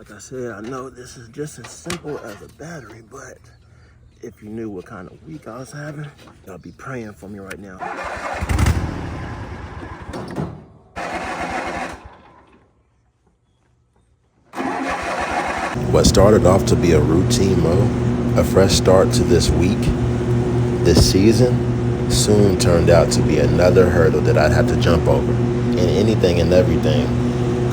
Like I said, I know this is just as simple as a battery, but if you knew what kind of week I was having, y'all be praying for me right now. What started off to be a routine mow, a fresh start to this week, this season, soon turned out to be another hurdle that I'd have to jump over. In anything and everything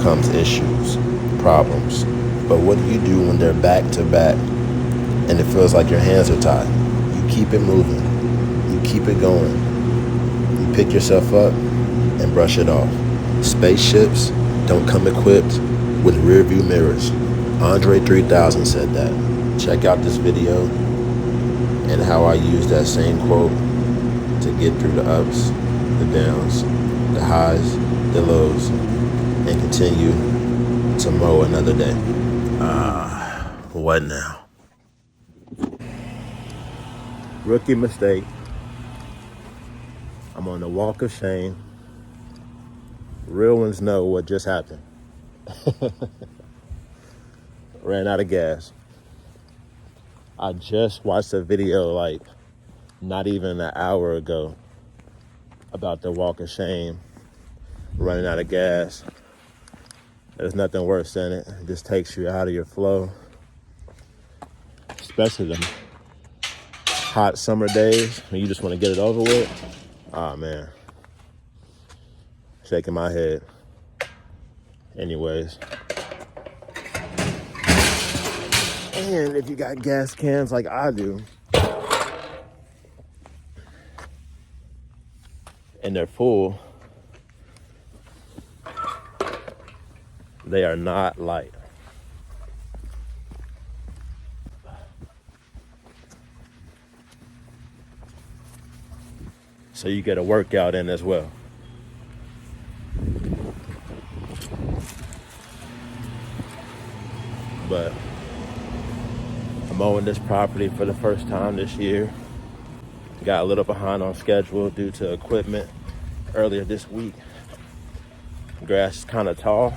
comes issues, problems. But what do you do when they're back to back and it feels like your hands are tied? You keep it moving. You keep it going. You pick yourself up and brush it off. Spaceships don't come equipped with rear view mirrors. Andre 3000 said that. Check out this video and how I use that same quote to get through the ups, the downs, the highs, the lows, and continue to mow another day. What now? Rookie mistake. I'm on the walk of shame. Real ones know what just happened. Ran out of gas. I just watched a video like not even an hour ago about the walk of shame, running out of gas. There's nothing worse than it. It just takes you out of your flow, especially them hot summer days when you just want to get it over with. Oh man, shaking my head. Anyways, and if you got gas cans like I do, and they're full, they are not light. So you get a workout in as well. But I'm mowing this property for the first time this year. Got a little behind on schedule due to equipment earlier this week. Grass is kind of tall,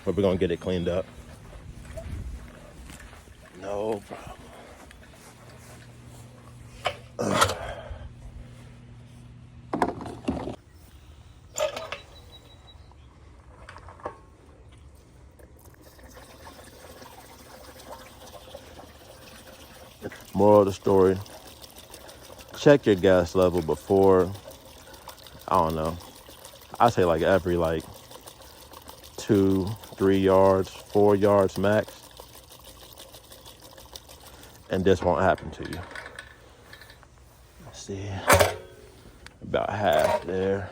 but we're gonna get it cleaned up. No problem. Moral of the story, check your gas level before, I don't know, I say like every 2, 3 yards, 4 yards max, and this won't happen to you. Let's see, about half there.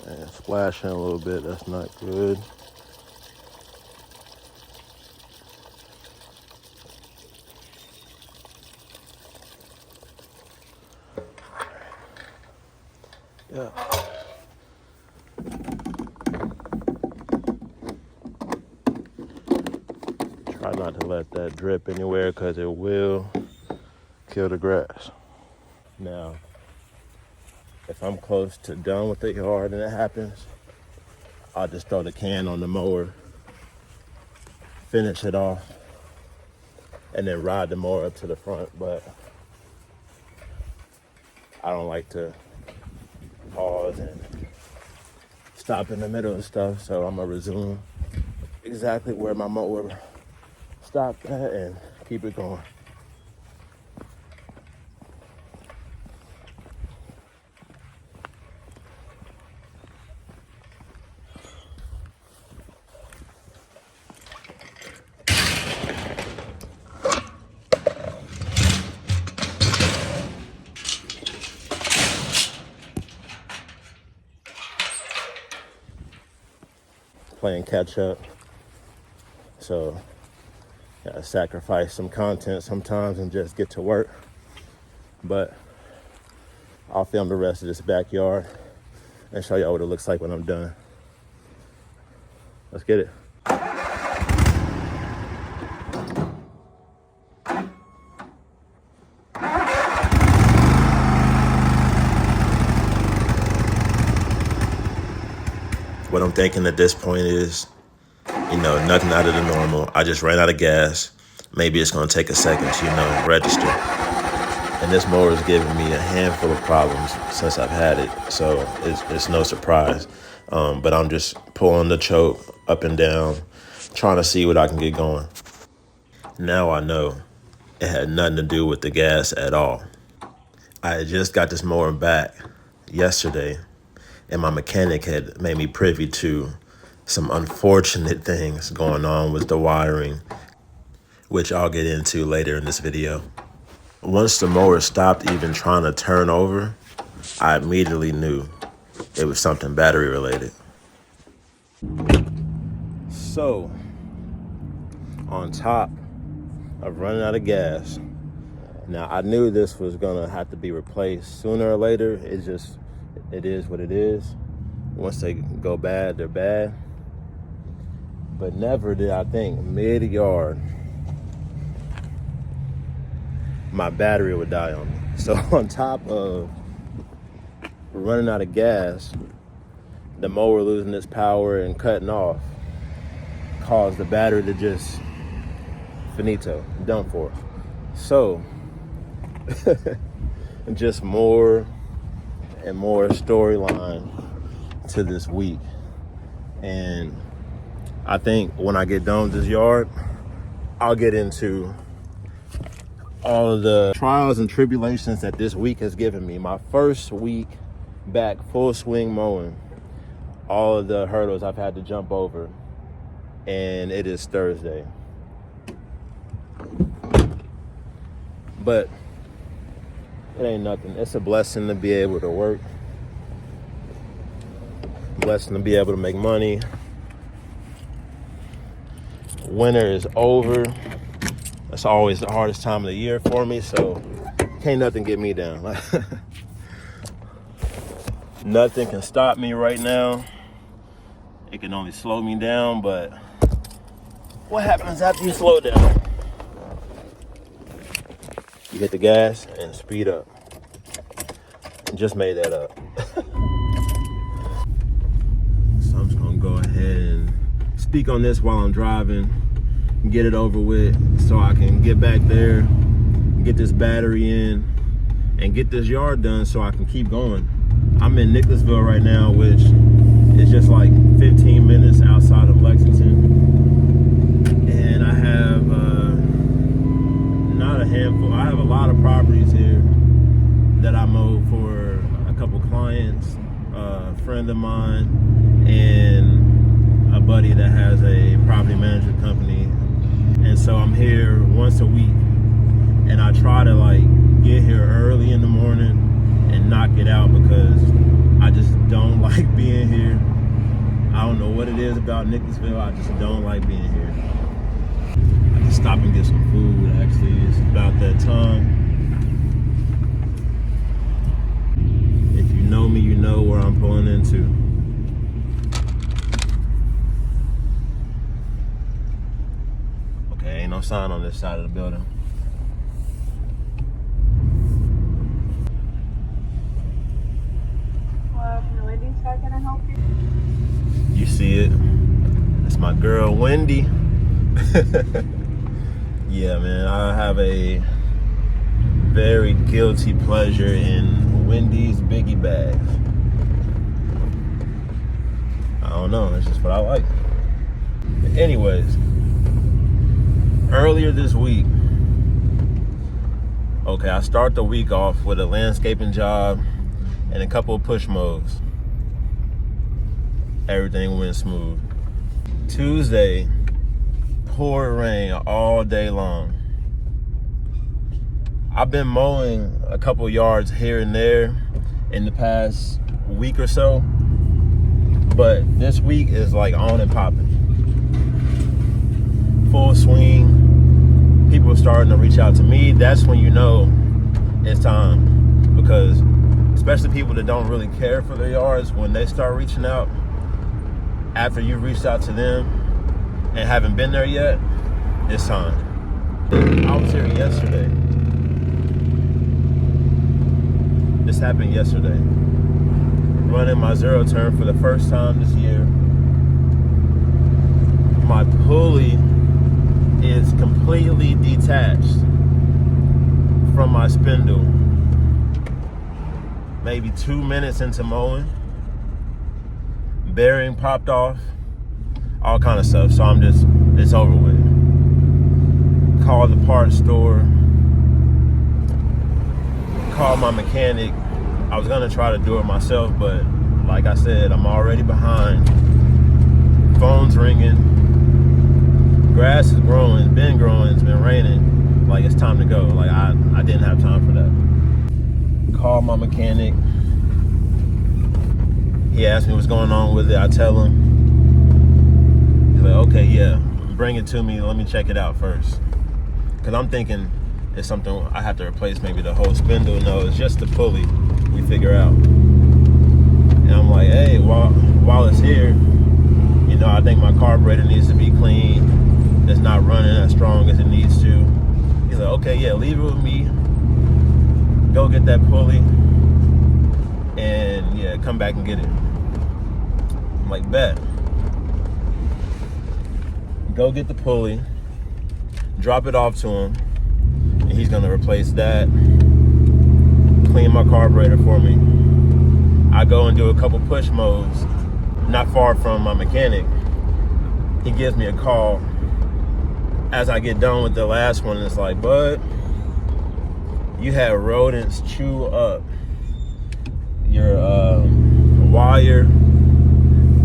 And splashing a little bit, that's not good. Yeah. Try not to let that drip anywhere because it will kill the grass. Now, if I'm close to done with the yard and it happens, I'll just throw the can on the mower, finish it off, and then ride the mower up to the front. But I don't like to pause and stop in the middle of stuff, so I'm gonna resume exactly where my mower stopped at and keep it going. Playing catch up, so gotta sacrifice some content sometimes and just get to work. But I'll film the rest of this backyard and show y'all what it looks like when I'm done. Let's get it. What I'm thinking at this point is, nothing out of the normal. I just ran out of gas. Maybe it's going to take a second to, register. And this mower is giving me a handful of problems since I've had it. So it's no surprise. But I'm just pulling the choke up and down, trying to see what I can get going. Now I know it had nothing to do with the gas at all. I had just got this mower back yesterday, and my mechanic had made me privy to some unfortunate things going on with the wiring, which I'll get into later in this video. Once the mower stopped even trying to turn over, I immediately knew it was something battery related. So, on top of running out of gas, now I knew this was gonna have to be replaced sooner or later. It is what it is. Once they go bad, they're bad. But never did I think mid-yard my battery would die on me. So on top of running out of gas, the mower losing its power and cutting off caused the battery to just finito, done for. So just more and more storyline to this week. And I think when I get done with this yard, I'll get into all of the trials and tribulations that this week has given me. My first week back full swing mowing, all of the hurdles I've had to jump over, and it is Thursday. But it ain't nothing. It's a blessing to be able to work, blessing to be able to make money. Winter is over. That's always the hardest time of the year for me, so can't nothing get me down. Nothing can stop me right now. It can only slow me down, but what happens after you slow down? You hit the gas and speed up. Just made that up. So I'm just gonna go ahead and speak on this while I'm driving, get it over with so I can get back there, get this battery in, and get this yard done so I can keep going. I'm in Nicholasville right now, which is just like 15 minutes outside of Lexington. And I have not a handful, I have a lot of properties here that I mow for a couple clients, a friend of mine, and a buddy that has a property management company. And so I'm here once a week, and I try to get here early in the morning and knock it out because I just don't like being here. I don't know what it is about Nicholasville, I just don't like being here. I can stop and get some food, actually. It's about that time. If you know me, you know where I'm pulling into. Okay, ain't no sign on this side of the building. Wendy's, how can I help you? You see it. It's my girl, Wendy. Yeah, man, I have a very guilty pleasure in Wendy's Biggie bags. I don't know, it's just what I like. But anyways, earlier this week, I start the week off with a landscaping job and a couple of push mows. Everything went smooth. Tuesday, poured rain all day long. I've been mowing a couple yards here and there in the past week or so, but this week is on and popping. Full swing. People are starting to reach out to me. That's when you know it's time, because especially people that don't really care for their yards, when they start reaching out after you've reached out to them and haven't been there yet, it's time. I was here yesterday. This happened yesterday. Running my zero turn for the first time this year. my pulley is completely detached from my spindle. Maybe 2 minutes into mowing, bearing popped off, all kind of stuff. So it's over with. Called the parts store, called my mechanic. I was gonna try to do it myself, but like I said, I'm already behind. Phone's ringing, grass is growing, it's been growing, it's been raining. Like, it's time to go. Like, I didn't have time for that. Call my mechanic. He asked me what's going on with it. I tell him. He's like, okay, yeah, bring it to me. Let me check it out first. Because I'm thinking it's something I have to replace, maybe the whole spindle. No, it's just the pulley we figure out. And I'm like, hey, while it's here, you know, I think my carburetor needs to be clean. It's not running as strong as it needs to. He's like, okay, yeah, leave it with me. Go get that pulley, and yeah, come back and get it. I'm like, bet. Go get the pulley, drop it off to him, and he's gonna replace that, clean my carburetor for me. I go and do a couple push modes, not far from my mechanic. He gives me a call as I get done with the last one, and it's like, bud, you had rodents chew up your wire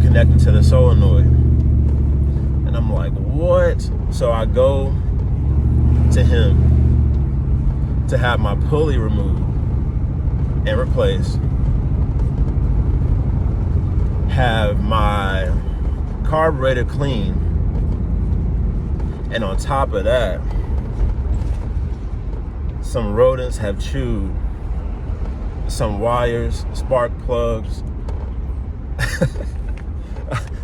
connected to the solenoid. And I'm like, what? So I go to him to have my pulley removed and replaced, have my carburetor clean, and on top of that, some rodents have chewed some wires, spark plugs.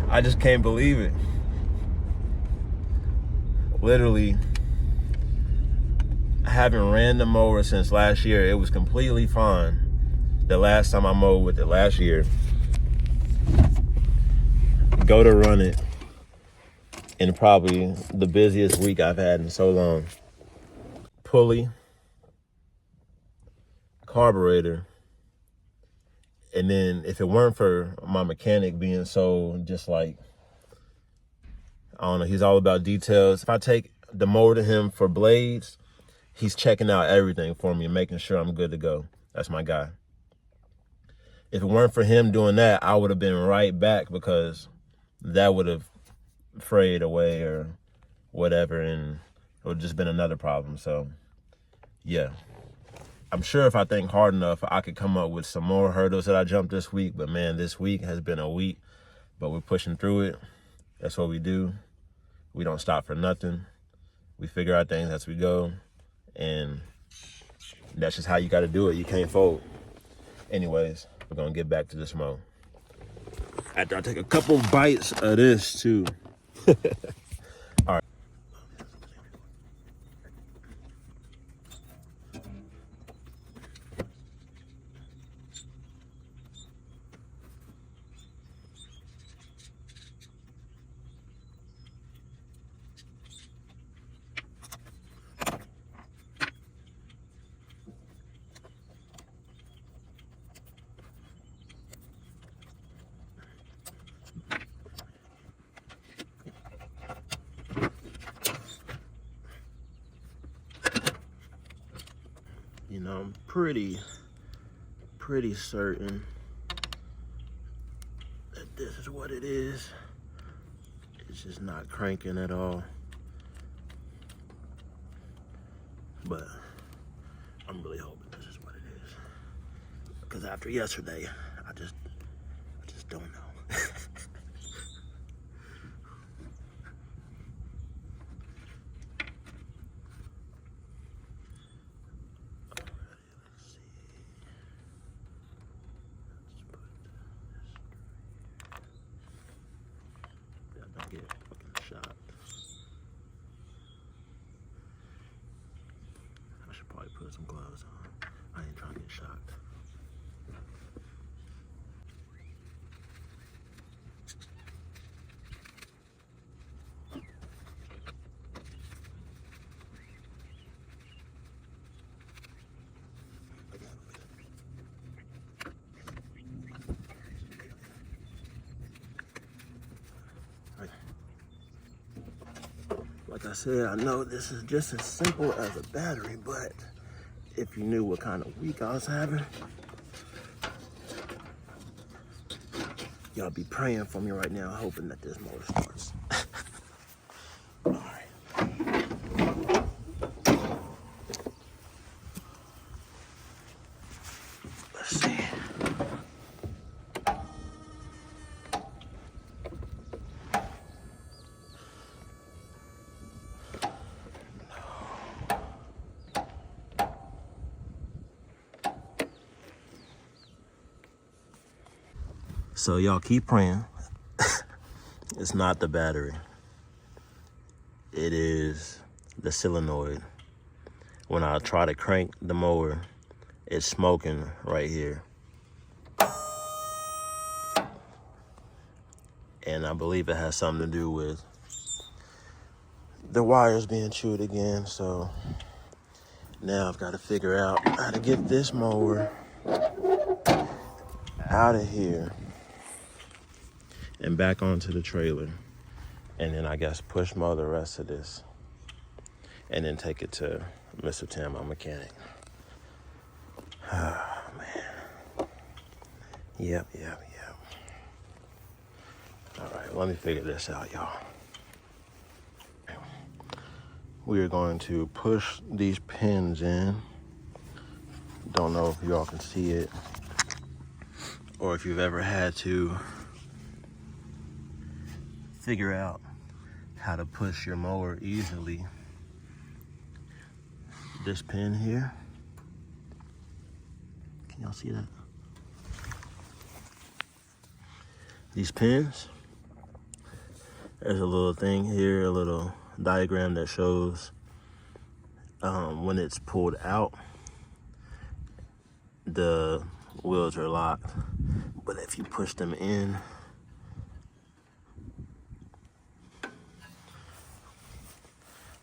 I just can't believe it. Literally, I haven't ran the mower since last year. It was completely fine the last time I mowed with it last year. Go to run it in probably the busiest week I've had in so long. Pulley, carburetor, and then if it weren't for my mechanic being so just like, I don't know, he's all about details. If I take the mower to him for blades, he's checking out everything for me and making sure I'm good to go. That's my guy. If it weren't for him doing that, I would have been right back, because that would have frayed away or whatever, and it would have just been another problem. So yeah, I'm sure if I think hard enough, I could come up with some more hurdles that I jumped this week. But man, this week has been a week, but we're pushing through it. That's what we do. We don't stop for nothing. We figure out things as we go, and that's just how you got to do it. You can't fold. Anyways, we're gonna get back to this mow after I take a couple bites of this too. All right. You know, I'm pretty certain that this is what it is. It's just not cranking at all. But I'm really hoping this is what it is. Because after yesterday, I just don't know. Get fucking shot. I should probably put some gloves on. I ain't trying to get shocked. I said, I know this is just as simple as a battery, but if you knew what kind of week I was having, y'all be praying for me right now, hoping that this motor starts. All right. Let's see. So y'all keep praying. It's not the battery. It is the solenoid. When I try to crank the mower, it's smoking right here. And I believe it has something to do with the wires being chewed again. So now I've got to figure out how to get this mower out of here and back onto the trailer, and then I guess push mow the rest of this, and then take it to Mr. Tim, my mechanic. Oh, man. Yep. All right, let me figure this out, y'all. We are going to push these pins in. Don't know if y'all can see it, or if you've ever had to figure out how to push your mower easily. This pin here, can y'all see that? These pins, there's a little thing here, a little diagram that shows when it's pulled out, the wheels are locked, but if you push them in,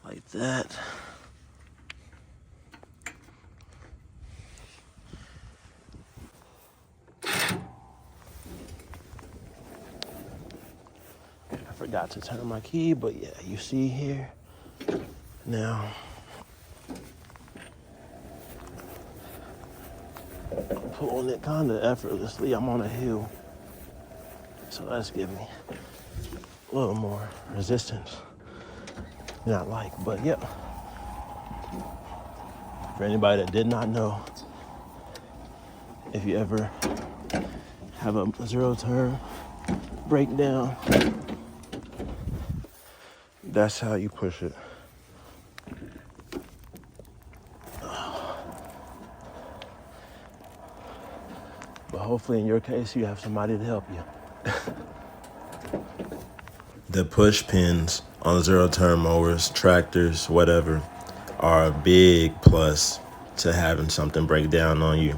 like that, I forgot to turn my key, but yeah, you see here now. I'm pulling it kind of effortlessly. I'm on a hill, so that's giving me a little more resistance. Not like, but yep. For anybody that did not know, if you ever have a zero turn breakdown, that's how you push it. But hopefully in your case, you have somebody to help you. The push pins on zero turn mowers, tractors, whatever, are a big plus to having something break down on you,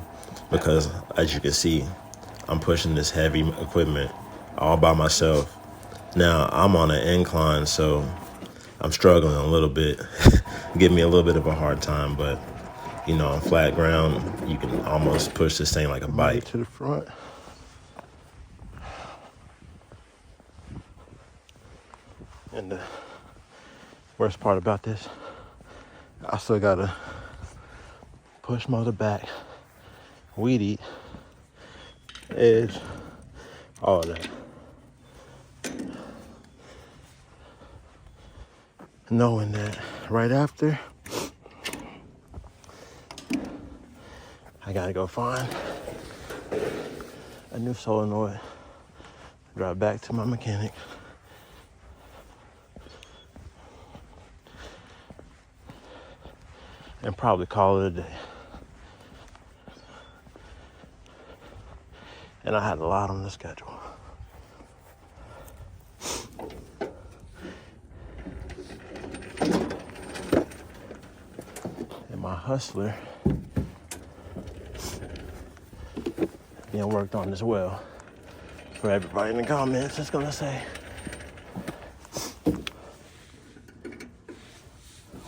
because as you can see, I'm pushing this heavy equipment all by myself. Now I'm on an incline, so I'm struggling a little bit. Give me a little bit of a hard time, but you know, on flat ground, you can almost push this thing like a bike. To the front. And the worst part about this, I still gotta push motor back, weed eat, edge, all of that. Knowing that right after, I gotta go find a new solenoid, drive back to my mechanic, and probably call it a day. And I had a lot on the schedule. And my Hustler being worked on as well. For everybody in the comments, it's gonna say,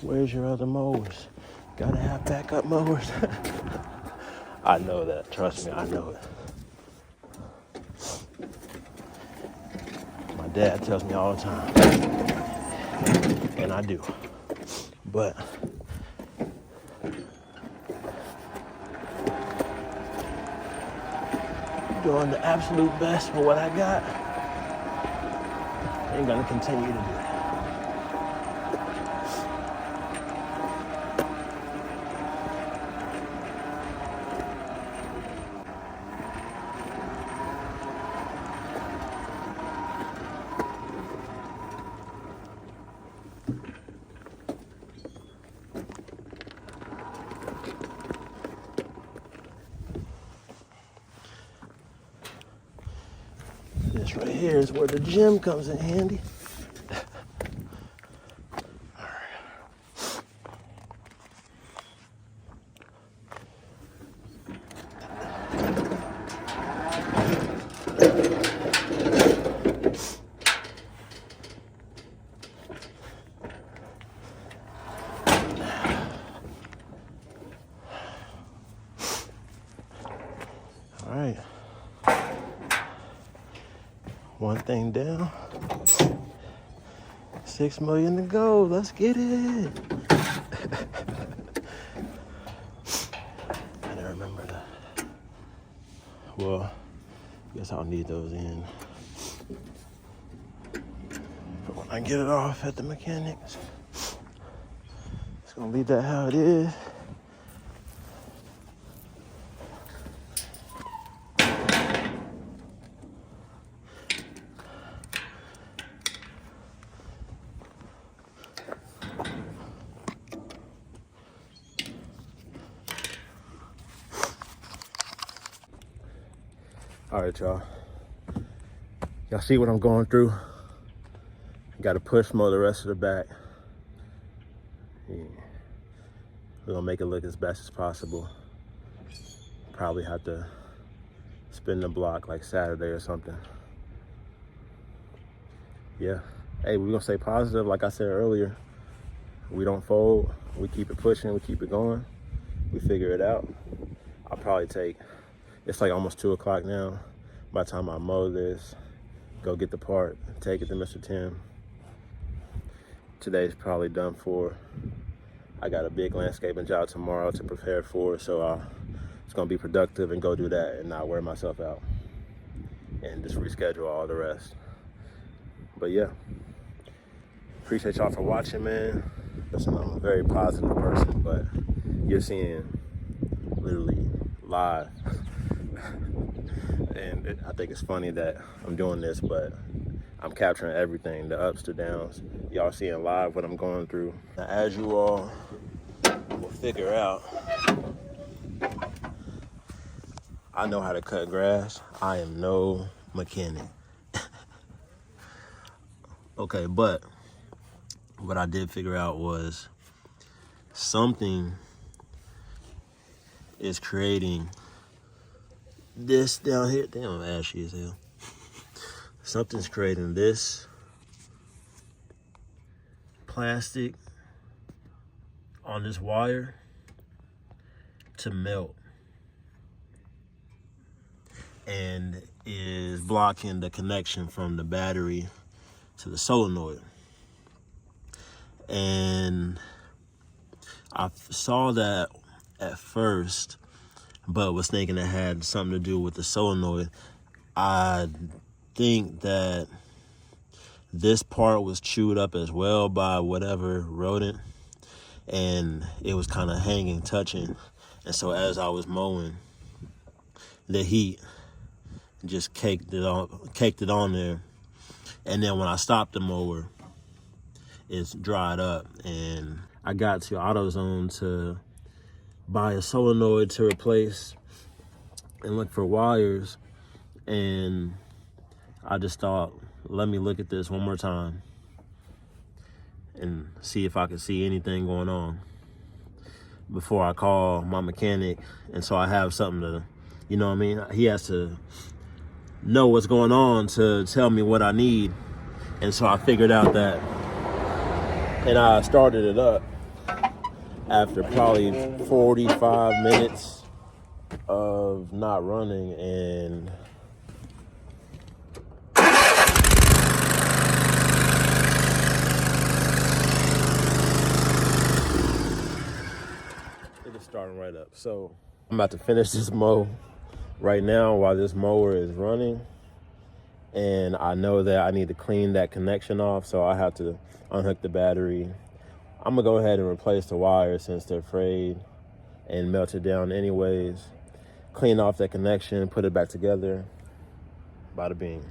where's your other mowers? Gotta have backup mowers. I know that, trust me, I know it. My dad tells me all the time. And I do. But doing the absolute best for what I got. And gonna continue to do it. This right here is where the gym comes in handy. All right. One thing down. 6 million to go. Let's get it. I didn't remember that. Well, I guess I'll need those in. But when I get it off at the mechanics, it's gonna leave that how it is. All right, y'all. Y'all see what I'm going through? Got to push more the rest of the back. Yeah. We're gonna make it look as best as possible. Probably have to spin the block like Saturday or something. Yeah. Hey, we're gonna stay positive. Like I said earlier, we don't fold. We keep it pushing. We keep it going. We figure it out. I'll probably take, it's like almost 2 o'clock now. By the time I mow this, go get the part, take it to Mr. Tim. Today's probably done for. I got a big landscaping job tomorrow to prepare for, so it's gonna be productive and go do that and not wear myself out and just reschedule all the rest. But yeah, appreciate y'all for watching, man. Listen, I'm a very positive person, but you're seeing literally live. And I think it's funny that I'm doing this, but I'm capturing everything, the ups to downs. Y'all seeing live what I'm going through. Now, as you all will figure out, I know how to cut grass. I am no mechanic. Okay, but what I did figure out was something is creating this down here. Damn, ashy as hell. Something's creating this plastic on this wire to melt and is blocking the connection from the battery to the solenoid. And I saw that at first, but was thinking it had something to do with the solenoid. I think that this part was chewed up as well by whatever rodent, and it was kind of hanging, touching. And so as I was mowing, the heat just caked it on there. And then when I stopped the mower, it's dried up. And I got to AutoZone to buy a solenoid to replace and look for wires. And I just thought, let me look at this one more time and see if I could see anything going on before I call my mechanic. And so I have something to, you know what I mean? He has to know what's going on to tell me what I need. And so I figured out that, and I started it up after probably 45 minutes of not running, and Starting right up. So I'm about to finish this mow right now while this mower is running. And I know that I need to clean that connection off, so I have to unhook the battery. I'm gonna go ahead and replace the wire since they're frayed and melt it down anyways. Clean off that connection, put it back together. Bada bing.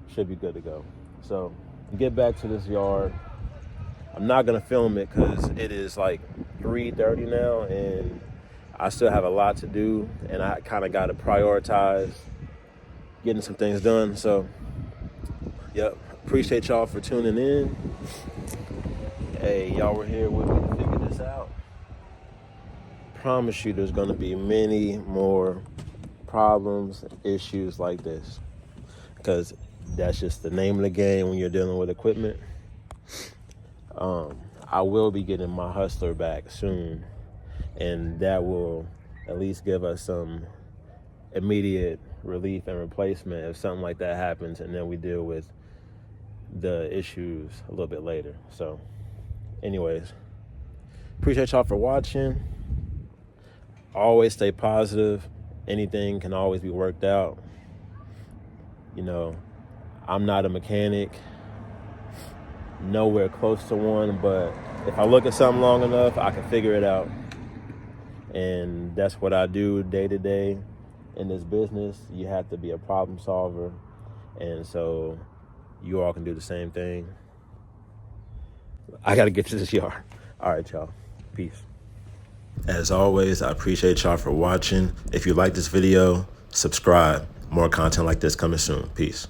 Should be good to go. So get back to this yard. I'm not gonna film it because it is like 3:30 now and I still have a lot to do and I kind of got to prioritize getting some things done. So, yep, appreciate y'all for tuning in. Hey, y'all were here with me to figure this out. Promise you there's gonna be many more problems, issues like this. Because that's just the name of the game when you're dealing with equipment. I will be getting my Hustler back soon. And that will at least give us some immediate relief and replacement if something like that happens, and then we deal with the issues a little bit later. So anyways, appreciate y'all for watching. Always stay positive. Anything can always be worked out. You know, I'm not a mechanic, nowhere close to one, but if I look at something long enough, I can figure it out. And that's what I do day to day. In this business, you have to be a problem solver. And so you all can do the same thing. I got to get to this yard. All right, y'all. Peace. As always, I appreciate y'all for watching. If you like this video, subscribe. More content like this coming soon. Peace.